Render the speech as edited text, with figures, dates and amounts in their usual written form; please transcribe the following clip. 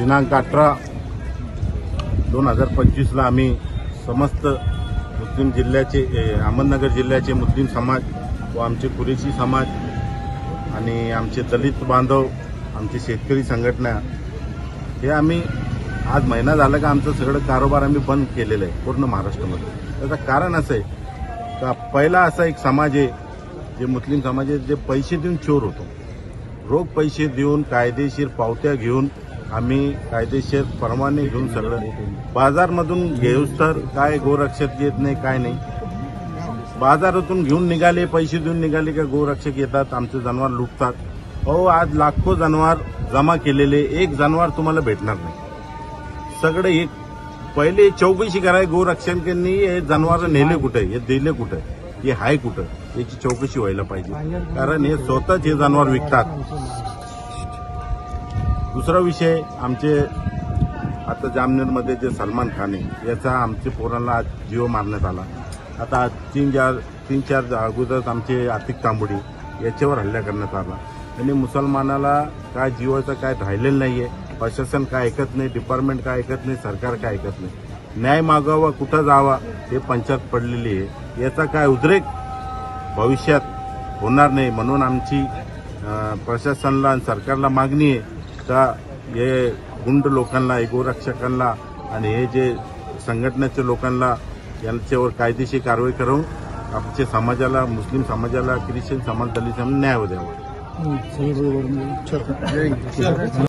दिनांक 18/2025 आम्ही समस्त मुस्लिम जिल्ह्याचे अहमदनगर जिल्ह्याचे मुस्लिम समाज व आमचे कुरेशी समाज आणि आमचे दलित बांधव, आमची शेतकरी संघटना हे आम्ही आज महिना झाला का आमचं सगळं कारोबार आम्ही बंद केलेलं आहे पूर्ण महाराष्ट्रामध्ये। त्याचं कारण असं आहे का पहिला असा एक समाज आहे जे मुस्लिम समाज आहे जे पैसे देऊन चोर होतो। रोख पैसे देऊन कायदेशीर पावत्या घेऊन आम्ही कायदेशीर परवाने घेऊन सगळं बाजारमधून घेऊस तर काय गोरक्षक येत नाही, काय नाही। बाजारातून घेऊन निघाले, पैसे देऊन निघाले का गोरक्षक येतात, आमचे जनावर लुटतात। अहो आज लाखो जनावर जमा केलेले, एक जनावर तुम्हाला भेटणार नाही। सगळे एक पहिले चौकशी कराय गोरक्षकांनी हे जनावर नेले कुठे, हे दिले कुठे, हे हाय कुठं, याची चौकशी व्हायला पाहिजे, कारण हे स्वतःच हे जनावर विकतात। दुसरा विषय आमचे आता जामनेरमध्ये जे सलमान खान आहे याचा आमच्या पोरांना आज जीव मारण्यात आला। आता 3-4 अगोदर आमचे आतिक तांबोडी याच्यावर हल्ला करण्यात आला आणि मुसलमानाला काय जीवाचं काय राहिलेलं नाहीये। प्रशासन काय ऐकत नाही, डिपार्टमेंट काय ऐकत नाही, सरकार काय ऐकत नाही। न्याय मागावा कुठं जावा हे पंचायत पडलेली आहे, याचा काय उद्रेक भविष्यात होणार नाही। म्हणून आमची प्रशासनाला आणि सरकारला मागणी आहे का हे गुंड लोकांना, गोरक्षकांना आणि हे जे संघटनेच्या लोकांना यांच्यावर कायदेशीर कारवाई करून आमच्या समाजाला, मुस्लिम समाजाला, ख्रिश्चन समाज, दलित समाज न्याय द्यावा।